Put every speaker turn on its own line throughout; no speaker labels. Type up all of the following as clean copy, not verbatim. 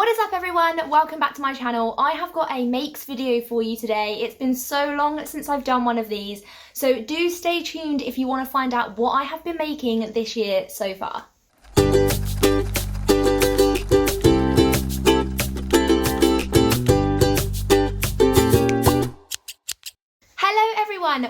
What is up everyone? Welcome back to my channel. I have got a makes video for you today. It's been so long since I've done one of these, so do stay tuned if you want to find out what I have been making this year so far.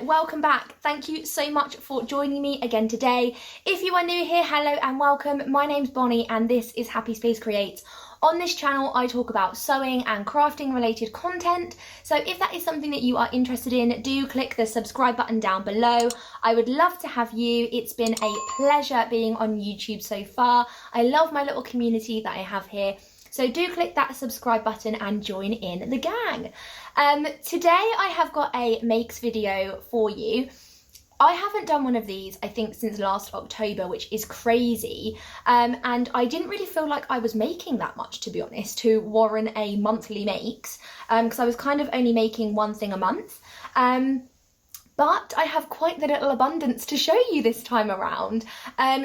Welcome back. Thank you so much for joining me again today. If you are new here, hello and welcome. My name's Bonnie and this is Happy Space Creates. On this channel I talk about sewing and crafting related content, so if that is something that you are interested in, do click the subscribe button down below. I would love to have you. It's been a pleasure being on YouTube so far. I love my little community that I have here. So do click that subscribe button and join in the gang. Today I have got a makes video for you. I haven't done one of these, I think, since last October, which is crazy. And I didn't really feel like I was making that much, to be honest, to warrant a monthly makes, because I was kind of only making one thing a month. But I have quite the little abundance to show you this time around.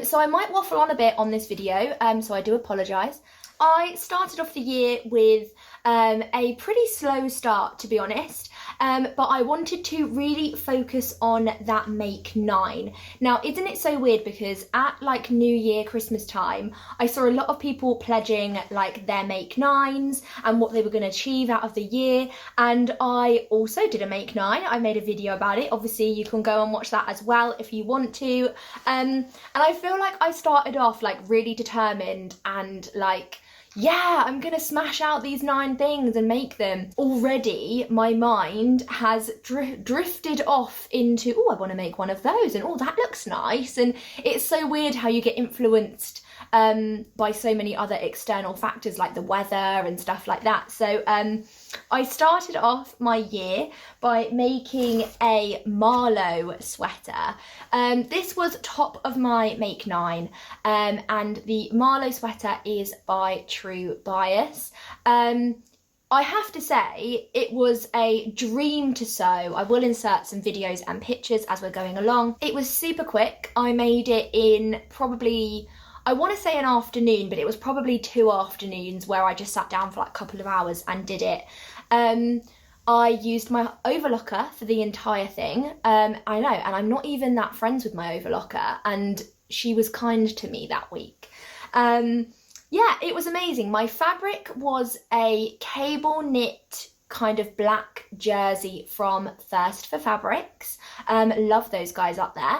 So I might waffle on a bit on this video, so I do apologise. I started off the year with a pretty slow start, to be honest, but I wanted to really focus on that make 9. Now, isn't it so weird, because at like New Year, Christmas time, I saw a lot of people pledging like their make 9s and what they were going to achieve out of the year, and I also did a make 9. I made a video about it. Obviously you can go and watch that as well if you want to, and I feel like I started off like really determined and like, yeah, I'm gonna smash out these 9 things and make them. Already my mind has drifted off into, oh, I want to make one of those, and oh, that looks nice. And it's so weird how you get influenced by so many other external factors like the weather and stuff like that. So I started off my year by making a Marlowe sweater. This was top of my make 9, and the Marlowe sweater is by True Bias. I have to say, it was a dream to sew. I will insert some videos and pictures as we're going along. It was super quick. I made it in probably, I want to say an afternoon, but it was probably 2 afternoons where I just sat down for like a couple of hours and did it. I used my overlocker for the entire thing. I know, and I'm not even that friends with my overlocker, and she was kind to me that week. Yeah, it was amazing. My fabric was a cable knit kind of black jersey from Thirst for Fabrics. Love those guys up there.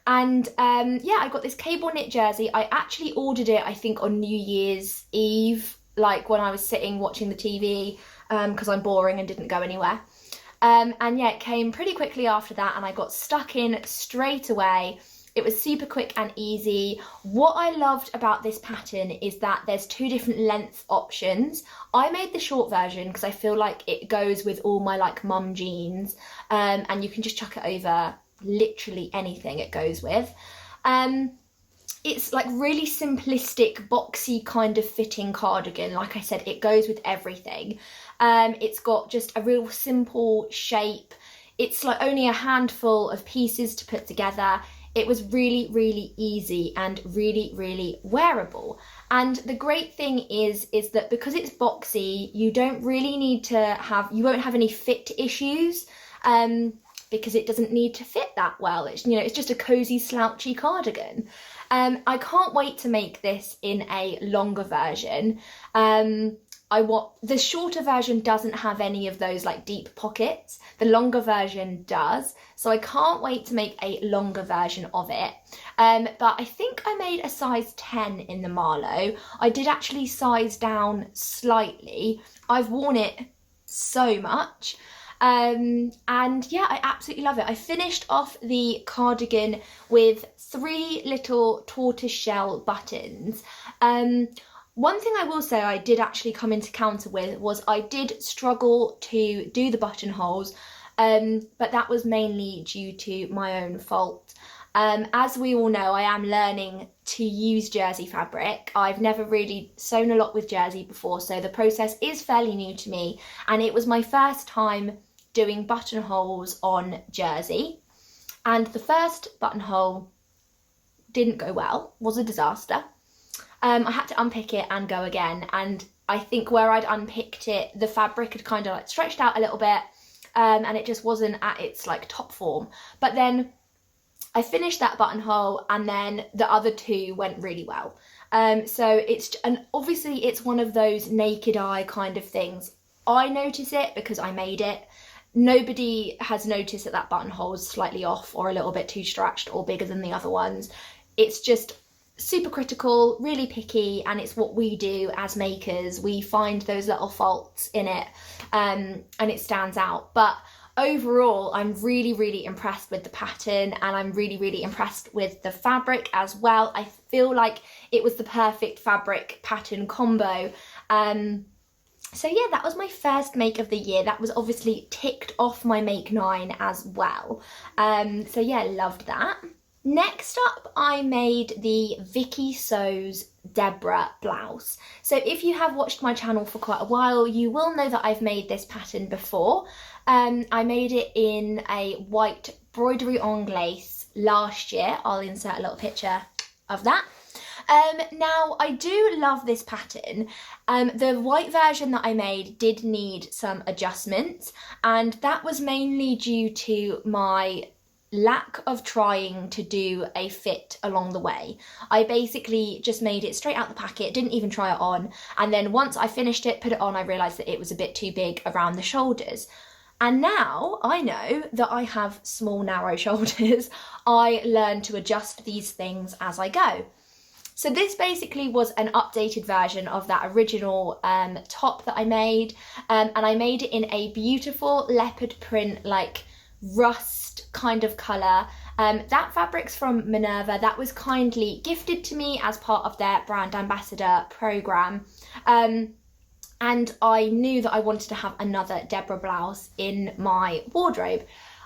And yeah, I got this cable knit jersey. I actually ordered it, I think, on New Year's Eve, like when I was sitting watching the TV, because I'm boring and didn't go anywhere. And yeah, it came pretty quickly after that and I got stuck in straight away. It was super quick and easy. What I loved about this pattern is that there's 2 different length options. I made the short version because I feel like it goes with all my like mum jeans, and you can just chuck it over literally anything it goes with. It's like really simplistic, boxy kind of fitting cardigan. Like I said, it goes with everything. It's got just a real simple shape. It's like only a handful of pieces to put together. It was really, really easy and really, really wearable. And the great thing is that because it's boxy, you don't really need to have, you won't have any fit issues, because it doesn't need to fit that well. It's, you know, it's just a cozy, slouchy cardigan. I can't wait to make this in a longer version. The shorter version doesn't have any of those like deep pockets. The longer version does. So I can't wait to make a longer version of it. But I think I made a size 10 in the Marlowe. I did actually size down slightly. I've worn it so much. And yeah, I absolutely love it. I finished off the cardigan with 3 little tortoiseshell buttons. One thing I will say I did actually come into counter with was I did struggle to do the buttonholes, but that was mainly due to my own fault. As we all know, I am learning to use jersey fabric. I've never really sewn a lot with jersey before, so the process is fairly new to me, and it was my first time doing buttonholes on jersey, and the first buttonhole didn't go well, was a disaster. I had to unpick it and go again, and I think where I'd unpicked it, the fabric had kind of like stretched out a little bit, and it just wasn't at its like top form. But then I finished that buttonhole, and then the other two went really well. So obviously it's one of those naked eye kind of things. I notice it because I made it. Nobody has noticed that that buttonhole is slightly off or a little bit too stretched or bigger than the other ones. It's just super critical, really picky, and it's what we do as makers. We find those little faults in it, and it stands out. But overall, I'm really, really impressed with the pattern, and I'm really, really impressed with the fabric as well. I feel like it was the perfect fabric pattern combo. So yeah, that was my first make of the year. That was obviously ticked off my make 9 as well. So yeah, loved that. Next up, I made the Vicky Sews Deborah Blouse. So if you have watched my channel for quite a while, you will know that I've made this pattern before. I made it in a white broderie anglaise last year. I'll insert a little picture of that. Now, I do love this pattern. The white version that I made did need some adjustments, and that was mainly due to my lack of trying to do a fit along the way. I basically just made it straight out the packet, didn't even try it on, and then once I finished it, put it on, I realised that it was a bit too big around the shoulders. And now I know that I have small, narrow shoulders. I learn to adjust these things as I go. So this basically was an updated version of that original top that I made, and I made it in a beautiful leopard print, like rust kind of colour. That fabric's from Minerva. That was kindly gifted to me as part of their brand ambassador programme. And I knew that I wanted to have another Deborah blouse in my wardrobe.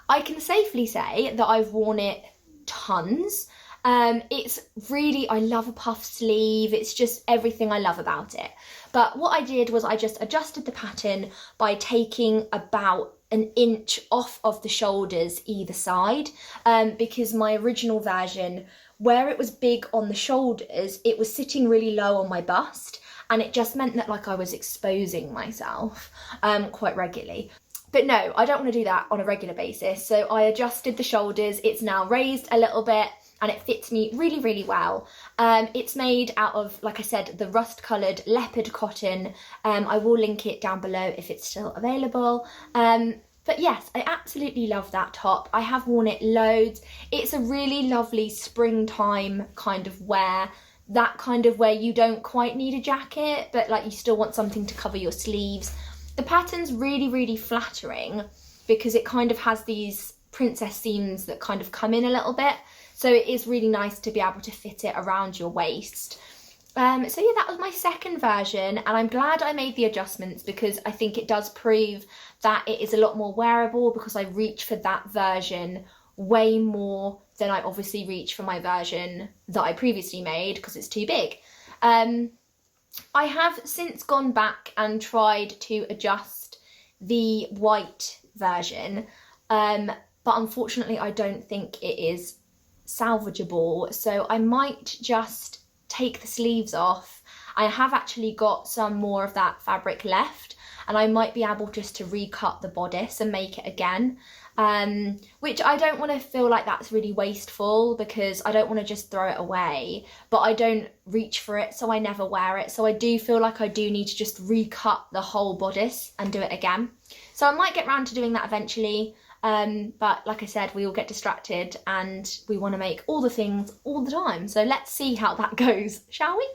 I can safely say that I've worn it tons. It's really, I love a puff sleeve. It's just everything I love about it. But what I did was I just adjusted the pattern by taking about an inch off of the shoulders either side, because my original version, where it was big on the shoulders, it was sitting really low on my bust, and it just meant that like I was exposing myself quite regularly. But no, I don't want to do that on a regular basis. So I adjusted the shoulders. It's now raised a little bit, and it fits me really, really well. It's made out of, like I said, the rust-coloured leopard cotton. I will link it down below if it's still available. But yes, I absolutely love that top. I have worn it loads. It's a really lovely springtime kind of wear. That kind of where you don't quite need a jacket, but like you still want something to cover your sleeves. The pattern's really, really flattering because it kind of has these princess seams that kind of come in a little bit. So it is really nice to be able to fit it around your waist. So yeah, that was my second version, and I'm glad I made the adjustments because I think it does prove that it is a lot more wearable, because I reach for that version way more than I obviously reach for my version that I previously made because it's too big. I have since gone back and tried to adjust the white version, but unfortunately I don't think it is salvageable, so I might just take the sleeves off. I have actually got some more of that fabric left, and I might be able just to recut the bodice and make it again, which I don't want to feel like that's really wasteful, because I don't want to just throw it away, but I don't reach for it, so I never wear it. So I do feel like I do need to just recut the whole bodice and do it again. So I might get round to doing that eventually. But like I said, we all get distracted and we want to make all the things all the time. So let's see how that goes, shall we?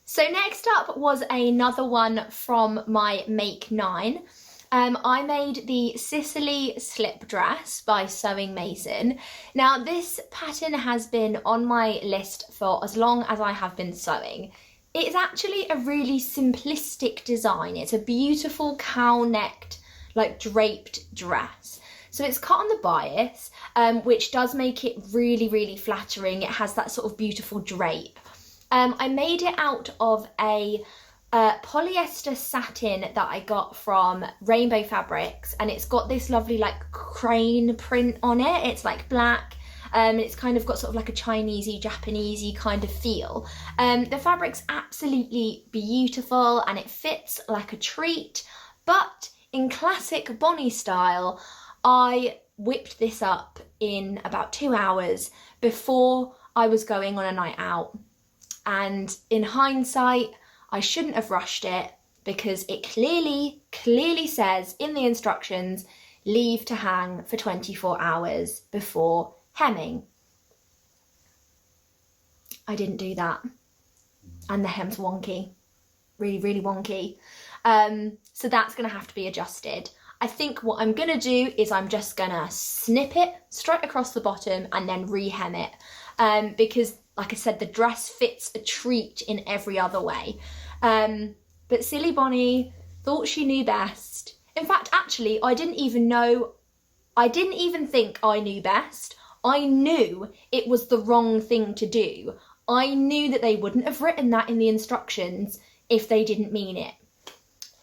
So next up was another one from my Make 9. I made the Siily slip dress by Sewing Mason. Now this pattern has been on my list for as long as I have been sewing. It's actually a really simplistic design. It's a beautiful cow-necked, like draped dress. So it's cut on the bias, which does make it really, really flattering. It has that sort of beautiful drape. I made it out of a polyester satin that I got from Rainbow Fabrics, and it's got this lovely like crane print on it. It's like black, It's kind of got sort of like a Chinesey, Japanesey kind of feel. The fabric's absolutely beautiful and it fits like a treat, but in classic Bonnie style, I whipped this up in about 2 hours before I was going on a night out. And in hindsight, I shouldn't have rushed it, because it clearly says in the instructions, leave to hang for 24 hours before hemming. I didn't do that. And the hem's wonky, really wonky. So that's gonna have to be adjusted. I think what I'm gonna do is I'm just gonna snip it straight across the bottom and then re-hem it. Because like I said, the dress fits a treat in every other way. But silly Bonnie thought she knew best. In fact, actually, I didn't even think I knew best. I knew it was the wrong thing to do. I knew that they wouldn't have written that in the instructions if they didn't mean it.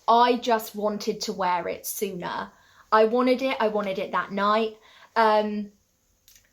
I just wanted to wear it sooner. I wanted it that night.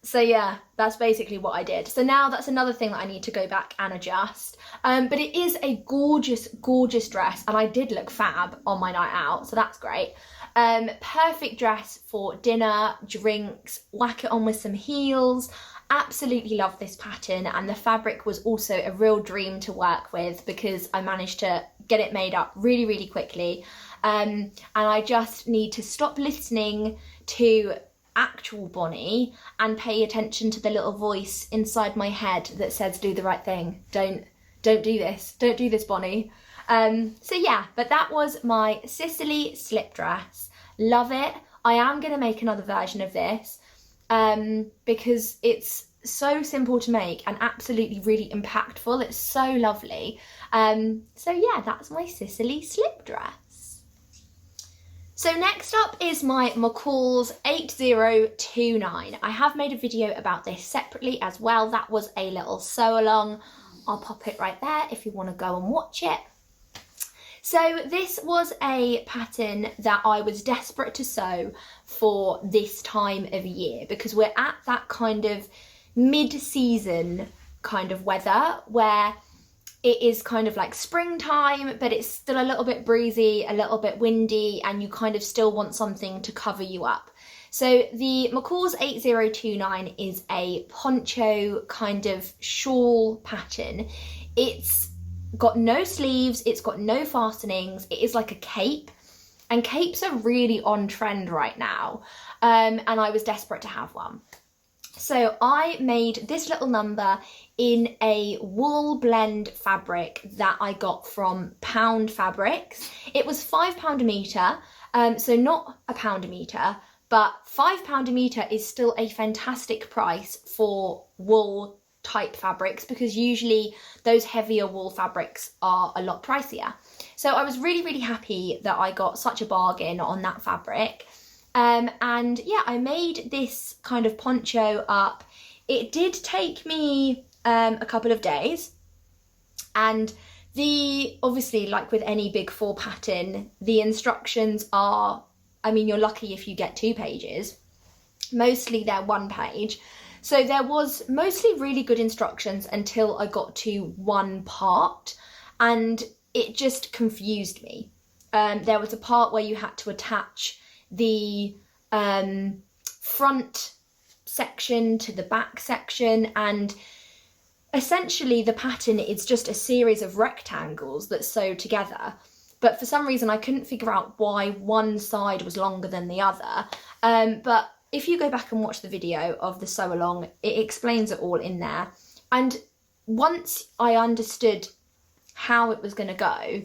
So yeah, that's basically what I did. So now that's another thing that I need to go back and adjust. But it is a gorgeous dress, and I did look fab on my night out, so that's great. Perfect dress for dinner, drinks, whack it on with some heels. Absolutely love this pattern, and the fabric was also a real dream to work with because I managed to get it made up really quickly. And I just need to stop listening to actual Bonnie and pay attention to the little voice inside my head that says do the right thing. Don't do this, Bonnie. So yeah, but that was my Siily slip dress. Love it. I am going to make another version of this because it's so simple to make and absolutely really impactful. It's so lovely. So yeah, that's my Siily slip dress. So next up is my McCalls 8029. I have made a video about this separately as well. That was a little sew along. I'll pop it right there if you want to go and watch it. So this was a pattern that I was desperate to sew for this time of year because we're at that kind of mid-season kind of weather where it is kind of like springtime, but it's still a little bit breezy, a little bit windy, and you kind of still want something to cover you up. So the McCalls 8029 is a poncho kind of shawl pattern. It's got no sleeves, it's got no fastenings, it is like a cape, and capes are really on trend right now, and I was desperate to have one. So I made this little number in a wool blend fabric that I got from Pound Fabrics. It was £5 a metre, so not £1 a metre, but £5 a metre is still a fantastic price for wool type fabrics because usually those heavier wool fabrics are a lot pricier. So I was really happy that I got such a bargain on that fabric. And yeah, I made this kind of poncho up. It did take me a couple of days, and obviously like with any big four pattern, the instructions are, I mean, you're lucky if you get 2 pages. Mostly they're 1 page. So there was mostly really good instructions until I got to one part, and it just confused me. There was a part where you had to attach the front section to the back section, and essentially the pattern is just a series of rectangles that sew together, but for some reason I couldn't figure out why one side was longer than the other. But if you go back and watch the video of the sew along, it explains it all in there, and once I understood how it was going to go,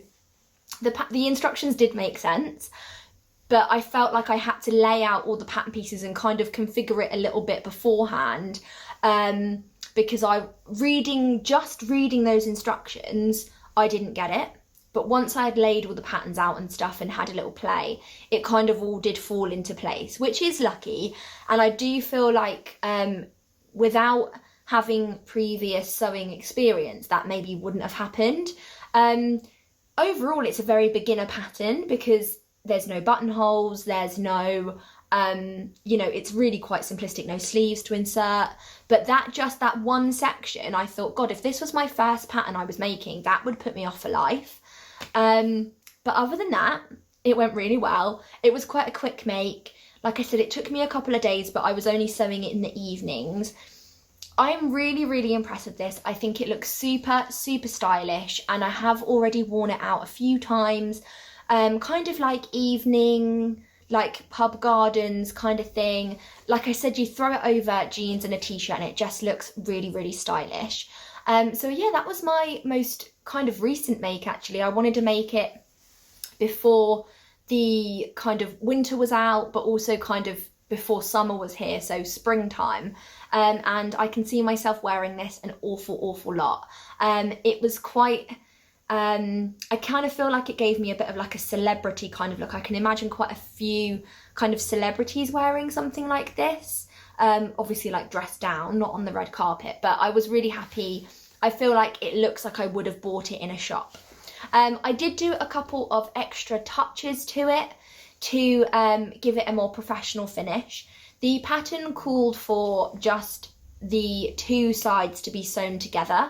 the instructions did make sense. But I felt like I had to lay out all the pattern pieces and kind of configure it a little bit beforehand, because just reading those instructions, I didn't get it. But once I had laid all the patterns out and stuff and had a little play, it kind of all did fall into place, which is lucky. And I do feel like without having previous sewing experience, that maybe wouldn't have happened. Overall, it's a very beginner pattern because there's no buttonholes, there's no You know, it's really quite simplistic, no sleeves to insert, but that one section, I thought, God, if this was my first pattern I was making, that would put me off for life. But other than that, it went really well. It was quite a quick make. Like I said, it took me a couple of days, but I was only sewing it in the evenings. I'm really, really impressed with this. I think it looks super, super stylish, and I have already worn it out a few times, kind of like evening, like pub gardens kind of thing. Like I said, you throw it over jeans and a t-shirt and it just looks really, really stylish. So yeah, that was my most kind of recent make actually. I wanted to make it before the kind of winter was out, but also kind of before summer was here, so springtime. And I can see myself wearing this an awful lot. It was quite... I kind of feel like it gave me a bit of like a celebrity kind of look. I can imagine quite a few kind of celebrities wearing something like this. Obviously like dressed down, not on the red carpet, but I was really happy. I feel like it looks like I would have bought it in a shop. I did do a couple of extra touches to it to give it a more professional finish. The pattern called for just the two sides to be sewn together,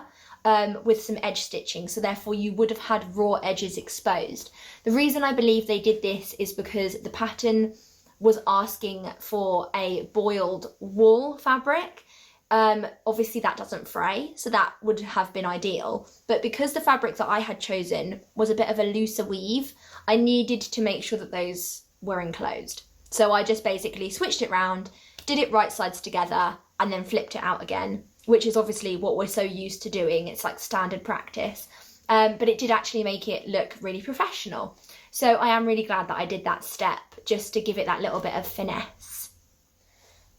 with some edge stitching, so therefore you would have had raw edges exposed. The reason I believe they did this is because the pattern was asking for a boiled wool fabric. Obviously that doesn't fray, so that would have been ideal, but because the fabric that I had chosen was a bit of a looser weave, I needed to make sure that those were enclosed. So I just basically switched it round, did it right sides together, and then flipped it out again, which is obviously what we're so used to doing. It's like standard practice, but it did actually make it look really professional. So I am really glad that I did that step just to give it that little bit of finesse.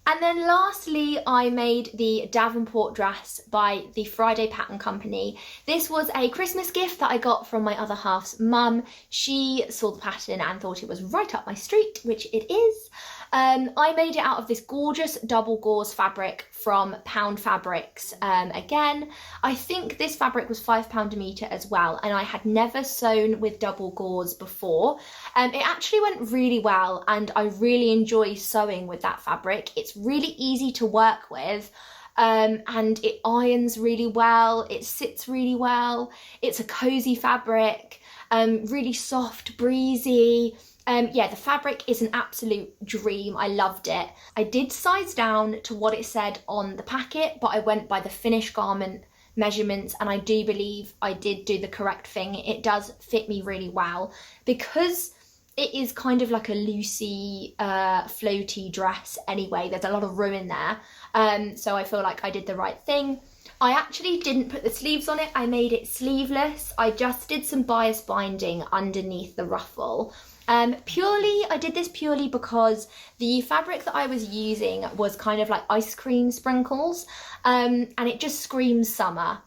And then lastly, I made the Davenport Dress by the Friday Pattern Company. This was a Christmas gift that I got from my other half's mum. She saw the pattern and thought it was right up my street, which it is. I made it out of this gorgeous double gauze fabric from Pound Fabrics. Again, I think this fabric was £5 a metre as well, and I had never sewn with double gauze before. It actually went really well, and I really enjoy sewing with that fabric. It's really easy to work with, and it irons really well, it sits really well, it's a cosy fabric, really soft, breezy. Yeah, the fabric is an absolute dream. I loved it. I did size down to what it said on the packet, but I went by the finished garment measurements, and I do believe I did do the correct thing. It does fit me really well because it is kind of like a loosey, floaty dress anyway. There's a lot of room in there, so I feel like I did the right thing. I actually didn't put the sleeves on it. I made it sleeveless. I just did some bias binding underneath the ruffle. I did this purely because the fabric that I was using was kind of like ice cream sprinkles, and it just screams summer,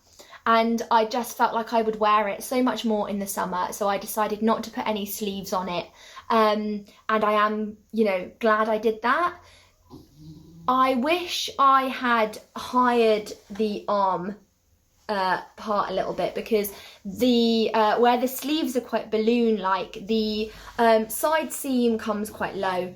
and I just felt like I would wear it so much more in the summer, so I decided not to put any sleeves on it, and I am, you know, glad I did that. I wish I had hired the arm part a little bit, because the where the sleeves are quite balloon-like, the side seam comes quite low,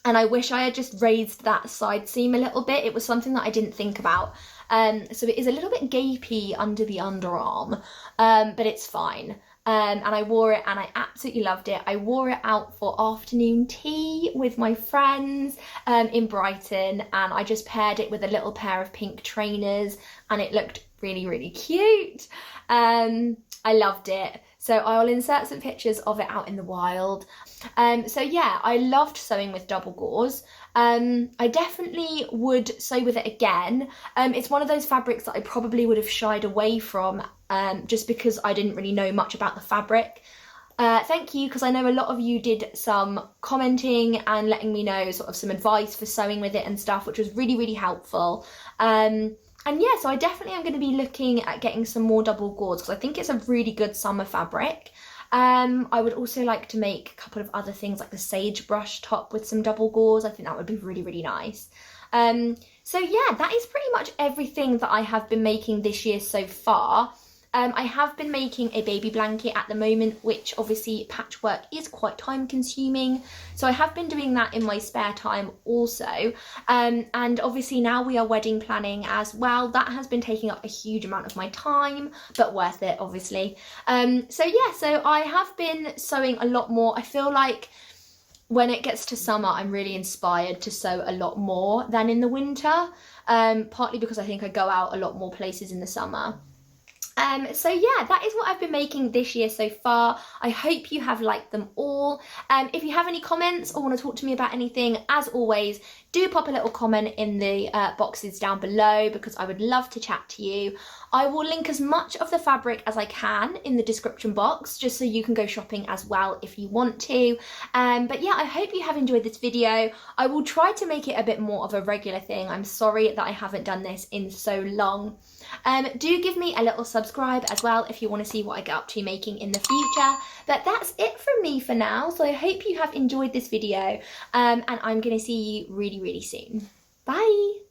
and I wish I had just raised that side seam a little bit. It was something that I didn't think about, so it is a little bit gapey under the underarm, but it's fine. And I wore it and I absolutely loved it. I wore it out for afternoon tea with my friends in Brighton, and I just paired it with a little pair of pink trainers, and it looked really, really cute. I loved it. So I'll insert some pictures of it out in the wild. So yeah, I loved sewing with double gauze. I definitely would sew with it again. It's one of those fabrics that I probably would have shied away from, just because I didn't really know much about the fabric. Thank you, because I know a lot of you did some commenting and letting me know sort of some advice for sewing with it and stuff, which was really, really helpful. And yeah, so I definitely am going to be looking at getting some more double gauze, because I think it's a really good summer fabric. I would also like to make a couple of other things, like the sagebrush top with some double gauze. I think that would be really, really nice. So yeah, that is pretty much everything that I have been making this year so far. I have been making a baby blanket at the moment, which obviously patchwork is quite time consuming. So I have been doing that in my spare time also. And obviously now we are wedding planning as well. That has been taking up a huge amount of my time, but worth it obviously. So yeah, so I have been sewing a lot more. I feel like when it gets to summer, I'm really inspired to sew a lot more than in the winter, partly because I think I go out a lot more places in the summer. So yeah, that is what I've been making this year so far. I hope you have liked them all. If you have any comments or want to talk to me about anything, as always, do pop a little comment in the boxes down below, because I would love to chat to you. I will link as much of the fabric as I can in the description box, just so you can go shopping as well if you want to. But yeah, I hope you have enjoyed this video. I will try to make it a bit more of a regular thing. I'm sorry that I haven't done this in so long. Do give me a little subscribe as well if you want to see what I get up to making in the future. But that's it from me for now, so I hope you have enjoyed this video, and I'm going to see you really, really soon. Bye!